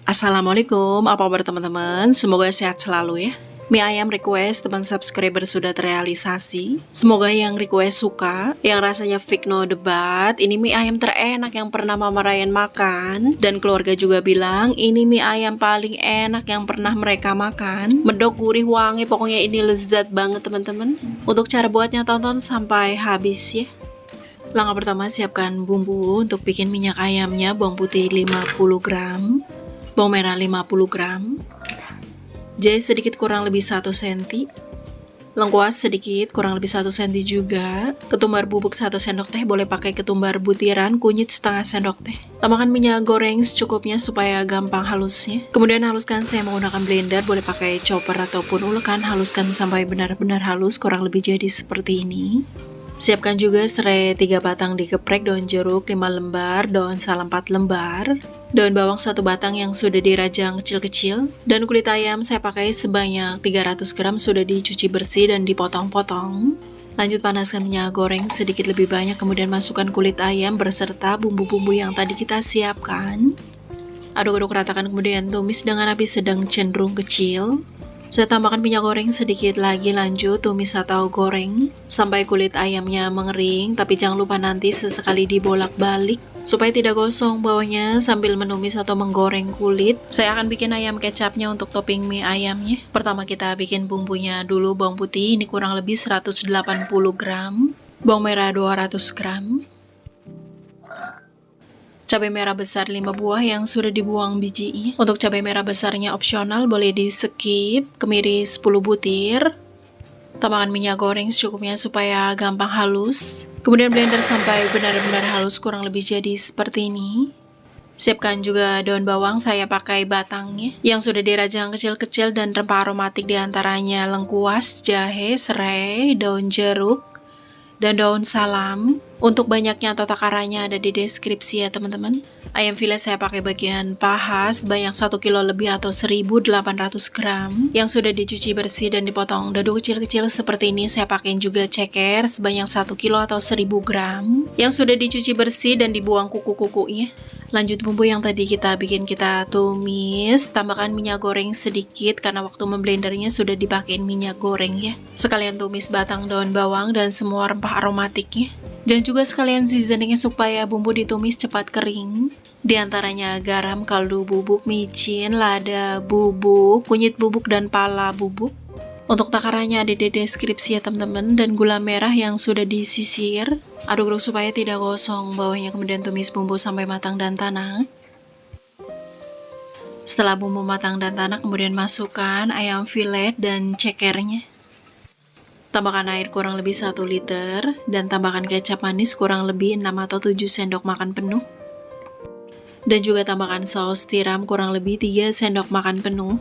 Assalamualaikum, apa kabar teman-teman? Semoga sehat selalu ya. Mie ayam request teman subscriber sudah terrealisasi. Semoga yang request suka, yang rasanya fix no debat. Ini mie ayam terenak yang pernah Mama Ryan makan. Dan keluarga juga bilang, ini mie ayam paling enak yang pernah mereka makan. Medok, gurih, wangi, pokoknya ini lezat banget teman-teman. Untuk cara buatnya tonton sampai habis ya. Langkah pertama, siapkan bumbu untuk bikin minyak ayamnya. Bawang putih 50 gram, bawang merah 50 gram, jahe sedikit kurang lebih 1 cm, lengkuas sedikit kurang lebih 1 cm juga, ketumbar bubuk 1 sendok teh, boleh pakai ketumbar butiran, kunyit setengah sendok teh. Tambahkan minyak goreng secukupnya supaya gampang halusnya. Kemudian haluskan saya menggunakan blender, boleh pakai chopper ataupun ulekan, haluskan sampai benar-benar halus, kurang lebih jadi seperti ini. Siapkan juga serai 3 batang digeprek, daun jeruk 5 lembar, daun salam 4 lembar, daun bawang 1 batang yang sudah dirajang kecil-kecil, dan kulit ayam saya pakai sebanyak 300 gram sudah dicuci bersih dan dipotong-potong. Lanjut panaskan minyak goreng sedikit lebih banyak, kemudian masukkan kulit ayam berserta bumbu-bumbu yang tadi kita siapkan. Aduk-aduk ratakan, kemudian tumis dengan api sedang cenderung kecil. Saya tambahkan minyak goreng sedikit lagi, lanjut tumis atau goreng sampai kulit ayamnya mengering, tapi jangan lupa nanti sesekali dibolak-balik supaya tidak gosong bawahnya sambil menumis atau menggoreng kulit. Saya akan bikin ayam kecapnya untuk topping mie ayamnya. Pertama kita bikin bumbunya dulu. Bawang putih ini kurang lebih 180 gram, bawang merah 200 gram, cabai merah besar 5 buah yang sudah dibuang bijinya. Untuk cabai merah besarnya opsional, boleh di skip. Kemiri 10 butir. Tambahkan minyak goreng secukupnya supaya gampang halus. Kemudian blender sampai benar-benar halus, kurang lebih jadi seperti ini. Siapkan juga daun bawang, saya pakai batangnya yang sudah dirajang kecil-kecil, dan rempah aromatik diantaranya lengkuas, jahe, serai, daun jeruk, dan daun salam. Untuk banyaknya atau takarannya ada di deskripsi ya teman-teman. Ayam filet saya pakai bagian paha sebanyak 1 kilo lebih atau 1800 gram yang sudah dicuci bersih dan dipotong dadu kecil-kecil seperti ini. Saya pakai juga ceker sebanyak 1 kilo atau 1000 gram yang sudah dicuci bersih dan dibuang kuku-kukunya. Lanjut bumbu yang tadi kita bikin, kita tumis. Tambahkan minyak goreng sedikit karena waktu memblendernya sudah dipakai minyak goreng ya. Sekalian tumis batang daun bawang dan semua rempah aromatiknya. Dan juga sekalian seasoningnya supaya bumbu ditumis cepat kering. Di antaranya garam, kaldu bubuk, micin, lada bubuk, kunyit bubuk, dan pala bubuk. Untuk takarannya ada di deskripsi ya teman-teman. Dan gula merah yang sudah disisir. Aduk-aduk supaya tidak gosong bawahnya, kemudian tumis bumbu sampai matang dan tanak. Setelah bumbu matang dan tanak, kemudian masukkan ayam filet dan cekernya. Tambahkan air kurang lebih 1 liter dan tambahkan kecap manis kurang lebih 6 atau 7 sendok makan penuh. Dan juga tambahkan saus tiram kurang lebih 3 sendok makan penuh.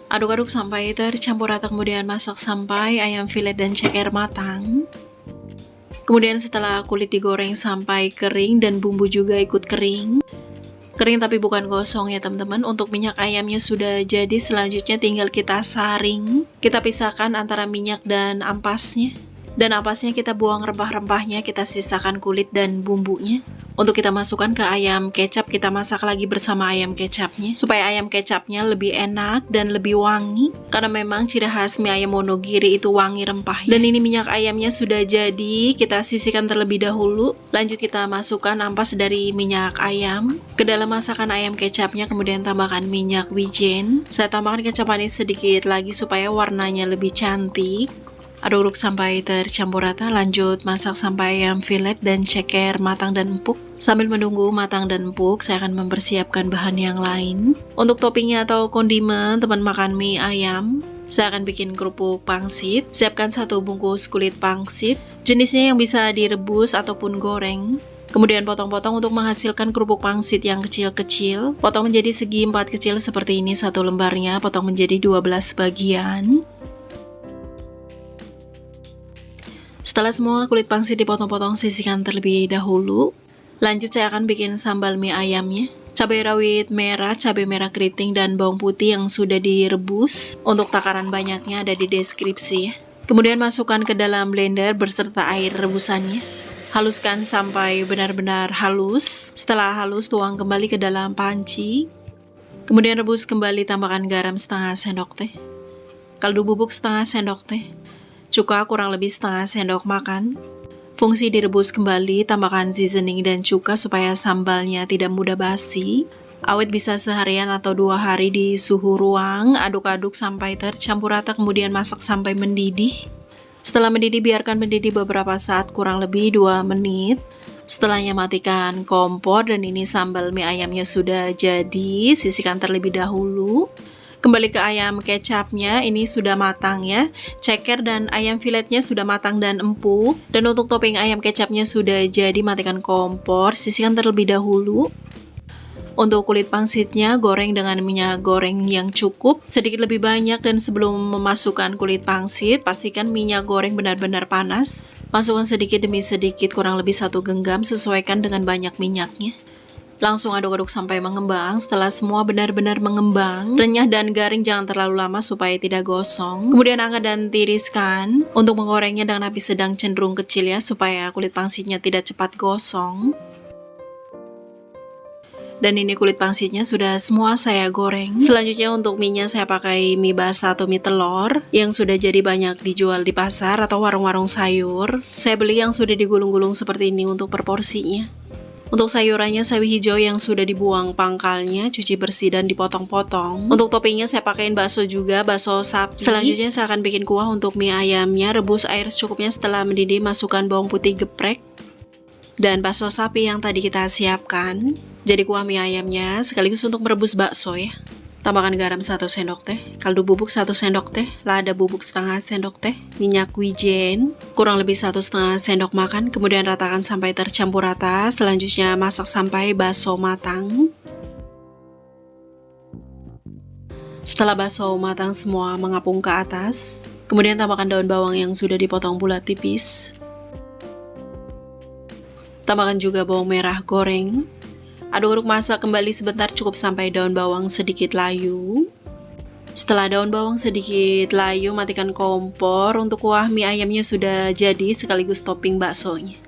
Aduk-aduk sampai tercampur rata, kemudian masak sampai ayam filet dan ceker matang. Kemudian setelah kulit digoreng sampai kering dan bumbu juga ikut kering. Kering tapi bukan gosong ya teman-teman. Untuk minyak ayamnya sudah jadi, selanjutnya tinggal kita saring. Kita pisahkan antara minyak dan ampasnya. Dan ampasnya kita buang rempah-rempahnya, kita sisakan kulit dan bumbunya. Untuk kita masukkan ke ayam kecap, kita masak lagi bersama ayam kecapnya supaya ayam kecapnya lebih enak dan lebih wangi. Karena memang ciri khas mie ayam Wonogiri itu wangi rempah. Dan ini minyak ayamnya sudah jadi, kita sisihkan terlebih dahulu. Lanjut kita masukkan ampas dari minyak ayam ke dalam masakan ayam kecapnya, kemudian tambahkan minyak wijen. Saya tambahkan kecap manis sedikit lagi supaya warnanya lebih cantik. Aduk-aduk sampai tercampur rata. Lanjut masak sampai ayam filet dan ceker matang dan empuk. Sambil menunggu matang dan empuk, saya akan mempersiapkan bahan yang lain. Untuk toppingnya atau kondimen teman makan mie ayam, saya akan bikin kerupuk pangsit. Siapkan 1 bungkus kulit pangsit, jenisnya yang bisa direbus ataupun goreng. Kemudian potong-potong untuk menghasilkan kerupuk pangsit yang kecil-kecil. Potong menjadi segi 4 kecil seperti ini, 1 lembarnya potong menjadi 12 bagian. Setelah semua kulit pangsit dipotong-potong, sisihkan terlebih dahulu. Lanjut saya akan bikin sambal mie ayamnya. Cabai rawit merah, cabai merah keriting, dan bawang putih yang sudah direbus. Untuk takaran banyaknya ada di deskripsi ya. Kemudian masukkan ke dalam blender berserta air rebusannya. Haluskan sampai benar-benar halus. Setelah halus, tuang kembali ke dalam panci. Kemudian rebus kembali, tambahkan garam setengah sendok teh, kaldu bubuk setengah sendok teh, cuka kurang lebih setengah sendok makan. Fungsi direbus kembali, tambahkan seasoning dan cuka supaya sambalnya tidak mudah basi. Awet bisa seharian atau 2 hari di suhu ruang. Aduk-aduk sampai tercampur rata, kemudian masak sampai mendidih. Setelah mendidih, biarkan mendidih beberapa saat, kurang lebih 2 menit. Setelahnya matikan kompor, dan ini sambal mie ayamnya sudah jadi. Sisihkan terlebih dahulu. Kembali ke ayam kecapnya, ini sudah matang ya. Ceker dan ayam filetnya sudah matang dan empuk. Dan untuk topping ayam kecapnya sudah jadi, matikan kompor, sisihkan terlebih dahulu. Untuk kulit pangsitnya, goreng dengan minyak goreng yang cukup, sedikit lebih banyak, dan sebelum memasukkan kulit pangsit, pastikan minyak goreng benar-benar panas. Masukkan sedikit demi sedikit, kurang lebih 1 genggam, sesuaikan dengan banyak minyaknya. Langsung aduk-aduk sampai mengembang. Setelah semua benar-benar mengembang, renyah dan garing, jangan terlalu lama supaya tidak gosong. Kemudian angkat dan tiriskan. Untuk menggorengnya dengan api sedang cenderung kecil ya, supaya kulit pangsitnya tidak cepat gosong. Dan ini kulit pangsitnya sudah semua saya goreng. Selanjutnya untuk mie-nya saya pakai mie basah atau mie telur yang sudah jadi banyak dijual di pasar atau warung-warung sayur. Saya beli yang sudah digulung-gulung seperti ini untuk proporsinya. Untuk sayurannya, sawi hijau yang sudah dibuang pangkalnya, cuci bersih dan dipotong-potong. Untuk toppingnya saya pakaiin bakso juga, bakso sapi. Selanjutnya saya akan bikin kuah untuk mie ayamnya. Rebus air secukupnya, setelah mendidih masukkan bawang putih geprek dan bakso sapi yang tadi kita siapkan. Jadi kuah mie ayamnya sekaligus untuk merebus bakso ya. Tambahkan garam 1 sendok teh, kaldu bubuk 1 sendok teh, lada bubuk setengah sendok teh, minyak wijen kurang lebih 1,5 sendok makan. Kemudian ratakan sampai tercampur rata. Selanjutnya masak sampai bakso matang. Setelah bakso matang semua mengapung ke atas, kemudian tambahkan daun bawang yang sudah dipotong bulat tipis. Tambahkan juga bawang merah goreng. Aduk-aduk masak kembali sebentar, cukup sampai daun bawang sedikit layu. Setelah daun bawang sedikit layu, matikan kompor. Untuk kuah mie ayamnya sudah jadi sekaligus topping baksonya.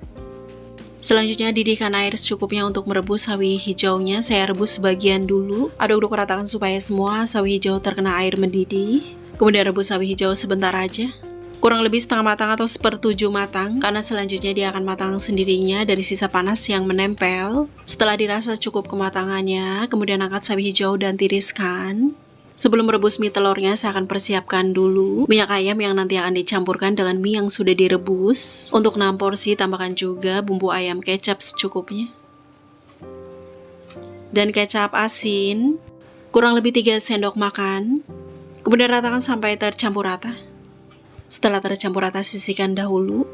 Selanjutnya didihkan air secukupnya untuk merebus sawi hijaunya. Saya rebus sebagian dulu. Aduk-aduk ratakan supaya semua sawi hijau terkena air mendidih. Kemudian rebus sawi hijau sebentar aja, kurang lebih setengah matang atau 1/7 matang, karena selanjutnya dia akan matang sendirinya dari sisa panas yang menempel. Setelah dirasa cukup kematangannya, kemudian angkat sawi hijau dan tiriskan. Sebelum merebus mie telurnya, saya akan persiapkan dulu minyak ayam yang nanti akan dicampurkan dengan mie yang sudah direbus. Untuk 6 porsi, tambahkan juga bumbu ayam kecap secukupnya. Dan kecap asin, kurang lebih 3 sendok makan. Kemudian ratakan sampai tercampur rata. Setelah tercampur rata, sisihkan dahulu.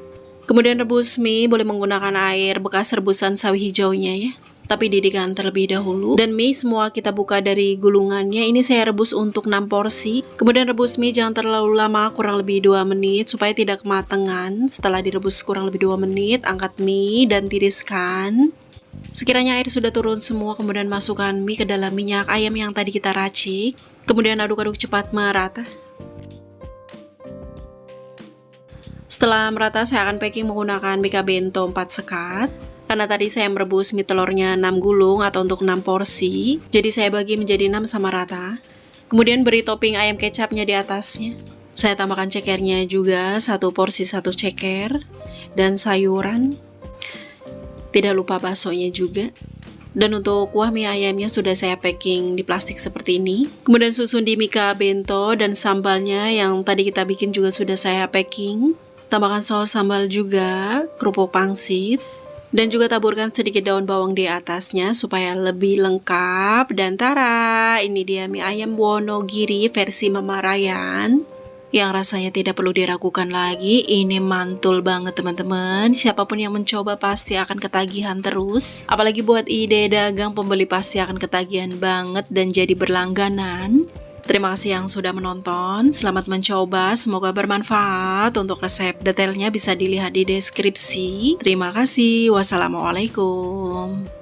Kemudian rebus mie, boleh menggunakan air bekas rebusan sawi hijaunya ya, tapi didihkan terlebih dahulu. Dan mie semua kita buka dari gulungannya. Ini saya rebus untuk 6 porsi. Kemudian rebus mie jangan terlalu lama, kurang lebih 2 menit supaya tidak kematangan. Setelah direbus kurang lebih 2 menit, angkat mie dan tiriskan. Sekiranya air sudah turun semua, kemudian masukkan mie ke dalam minyak ayam yang tadi kita racik. Kemudian aduk-aduk cepat merata. Setelah merata, saya akan packing menggunakan Mika Bento 4 sekat. Karena tadi saya merebus mie telurnya 6 gulung atau untuk 6 porsi, jadi saya bagi menjadi 6 sama rata. Kemudian beri topping ayam kecapnya di atasnya. Saya tambahkan cekernya juga, 1 porsi 1 ceker. Dan sayuran. Tidak lupa baksonya juga. Dan untuk kuah mie ayamnya sudah saya packing di plastik seperti ini. Kemudian susun di Mika Bento, dan sambalnya yang tadi kita bikin juga sudah saya packing. Tambahkan saus sambal juga, kerupuk pangsit, dan juga taburkan sedikit daun bawang di atasnya supaya lebih lengkap. Dan tara, ini dia mie ayam Wonogiri versi Mama Ryan, yang rasanya tidak perlu diragukan lagi. Ini mantul banget teman-teman. Siapapun yang mencoba pasti akan ketagihan terus. Apalagi buat ide dagang, pembeli pasti akan ketagihan banget dan jadi berlangganan. Terima kasih yang sudah menonton, selamat mencoba, semoga bermanfaat. Untuk resep detailnya bisa dilihat di deskripsi. Terima kasih, wassalamualaikum.